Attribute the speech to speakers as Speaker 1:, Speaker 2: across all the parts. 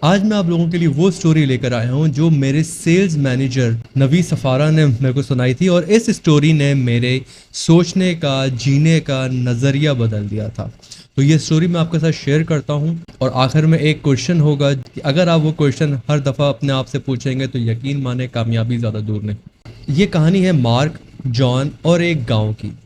Speaker 1: आज मैं आप लोगों के लिए वो स्टोरी लेकर आया हूँ जो मेरे सेल्स मैनेजर नवी सफारा ने मेरे को सुनाई थी, और इस स्टोरी ने मेरे सोचने का, जीने का नज़रिया बदल दिया था। तो ये स्टोरी मैं आपके साथ शेयर करता हूँ, और आखिर में एक क्वेश्चन होगा कि अगर आप वो क्वेश्चन हर दफ़ा अपने आप से पूछेंगे तो यकीन माने कामयाबी ज़्यादा दूर नहीं। ये कहानी है मार्क, जॉन और एक गाँव की।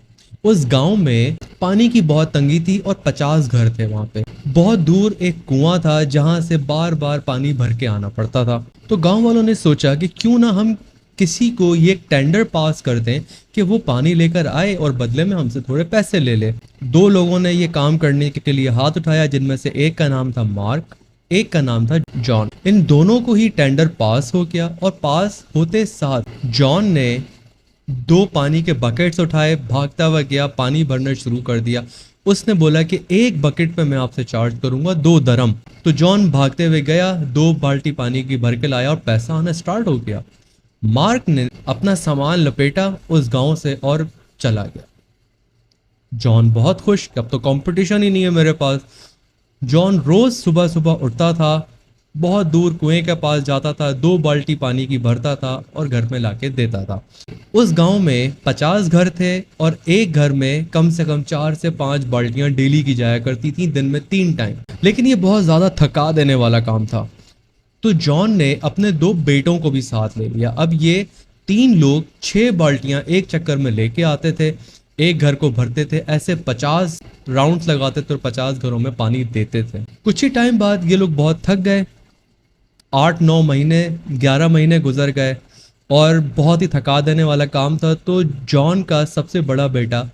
Speaker 1: उस गांव में पानी की बहुत तंगी थी और 50 घर थे वहां पे। बहुत दूर एक कुआं था जहां से बार बार पानी भर के आना पड़ता था। तो गांव वालों ने सोचा कि क्यों ना हम किसी को ये टेंडर पास कर दें कि वो पानी लेकर आए और बदले में हमसे थोड़े पैसे ले ले। दो लोगों ने ये काम करने के लिए हाथ उठाया, जिनमें से एक का नाम था मार्क, एक का नाम था जॉन। इन दोनों को ही टेंडर पास हो गया, और पास होते साथ जॉन ने 2 पानी के बकेट्स उठाए, भागता हुआ गया, पानी भरना शुरू कर दिया। उसने बोला कि एक बकेट पे मैं आपसे चार्ज करूंगा 2 दरम। तो जॉन भागते हुए गया, 2 बाल्टी पानी की भर के लाया और पैसा आना स्टार्ट हो गया। मार्क ने अपना सामान लपेटा उस गांव से और चला गया। जॉन बहुत खुश, अब तो कंपटीशन ही नहीं है मेरे पास। जॉन रोज सुबह सुबह उठता था, बहुत दूर कुएं के पास जाता था, 2 बाल्टी पानी की भरता था और घर में लाके देता था। उस गांव में 50 घर थे और एक घर में कम से कम 4 से 5 बाल्टियां डेली की जाया करती थी, दिन में 3 टाइम। लेकिन ये बहुत ज्यादा थका देने वाला काम था। तो जॉन ने अपने 2 बेटों को भी साथ ले लिया। अब ये 3 लोग 6 बाल्टियां एक चक्कर में लेके आते थे, एक घर को भरते थे, ऐसे 50 राउंड्स लगाते थे और 50 घरों में पानी देते थे। कुछ ही टाइम बाद ये लोग बहुत थक गए। 8-9 महीने, 11 महीने गुजर गए और बहुत ही थका देने वाला काम था। तो जॉन का सबसे बड़ा बेटा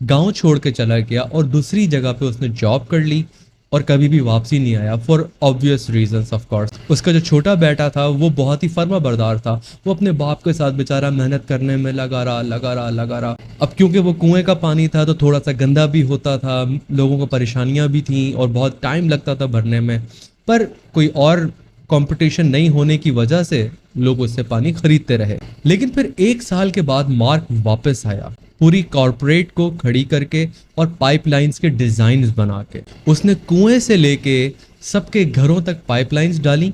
Speaker 1: गांव छोड़ के चला गया और दूसरी जगह पे उसने जॉब कर ली और कभी भी वापसी नहीं आया, for obvious reasons of course. उसका जो छोटा बेटा था वो बहुत ही फर्मा बरदार था। वो अपने बाप के साथ बेचारा मेहनत करने में लगा रहा। अब क्योंकि वो कुएं का पानी था तो थोड़ा सा गंदा भी होता था, लोगों को परेशानियां भी थी और बहुत टाइम लगता था भरने में। पर कोई और कंपटीशन नहीं होने की वजह से लोग उससे पानी खरीदते रहे। लेकिन फिर 1 साल के बाद मार्क वापस आया, पूरी कॉरपोरेट को खड़ी करके और पाइपलाइंस के डिजाइन्स बना के। उसने कुएं से लेके सबके घरों तक पाइपलाइंस डाली।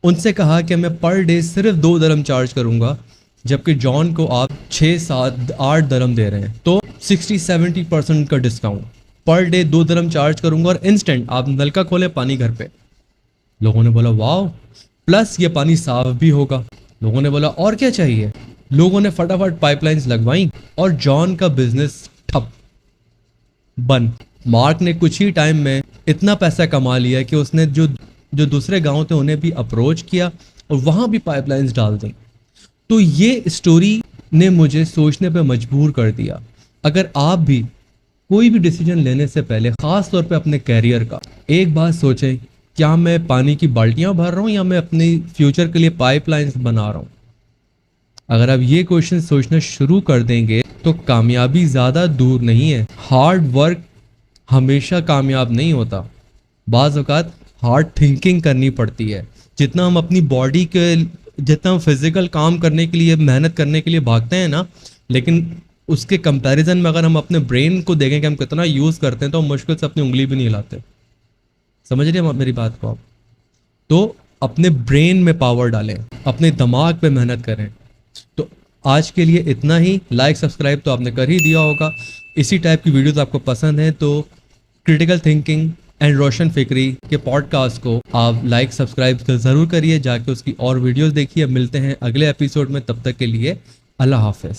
Speaker 1: उनसे कहा कि मैं पर डे सिर्फ 2 दरम चार्ज करूंगा, जबकि जॉन को आप 6, 7, 8 दरम दे रहे हैं, तो 60-70% का डिस्काउंट। पर डे 2 दरम चार्ज करूंगा और इंस्टेंट आप नलका खोले पानी घर पे। लोगों ने बोला वाह, प्लस ये पानी साफ भी होगा। लोगों ने बोला और क्या चाहिए। लोगों ने फटाफट पाइपलाइंस लगवाई और जॉन का बिजनेस ठप बंद। मार्क ने कुछ ही टाइम में इतना पैसा कमा लिया कि उसने जो जो दूसरे गांव थे उन्हें भी अप्रोच किया और वहां भी पाइपलाइंस डाल दी। तो ये स्टोरी ने मुझे सोचने पे मजबूर कर दिया। अगर आप भी कोई भी डिसीजन लेने से पहले, खास तौर पे अपने कैरियर का, एक बात सोचें, क्या मैं पानी की बाल्टियां भर रहा हूं या मैं अपने फ्यूचर के लिए पाइपलाइंस बना रहा हूं। अगर आप ये क्वेश्चन सोचना शुरू कर देंगे तो कामयाबी ज़्यादा दूर नहीं है। हार्ड वर्क हमेशा कामयाब नहीं होता, बाज़ औक़ात हार्ड थिंकिंग करनी पड़ती है। जितना हम अपनी बॉडी के, जितना हम फिजिकल काम करने के लिए, मेहनत करने के लिए भागते हैं ना, लेकिन उसके कंपैरिजन में अगर हम अपने ब्रेन को देखें कि हम कितना यूज़ करते हैं तो हम मुश्किल से अपनी उंगली भी नहीं हिलाते। समझ रहे हैं मेरी बात को आप? तो अपने ब्रेन में पावर डालें, अपने दिमाग पे मेहनत करें। तो आज के लिए इतना ही। लाइक सब्सक्राइब तो आपने कर ही दिया होगा। इसी टाइप की वीडियोस आपको पसंद है तो क्रिटिकल थिंकिंग एंड रोशन फिक्री के पॉडकास्ट को आप लाइक सब्सक्राइब ज़रूर करिए, जाके उसकी और वीडियोस देखिए। मिलते हैं अगले एपिसोड में, तब तक के लिए अल्लाह हाफिज़।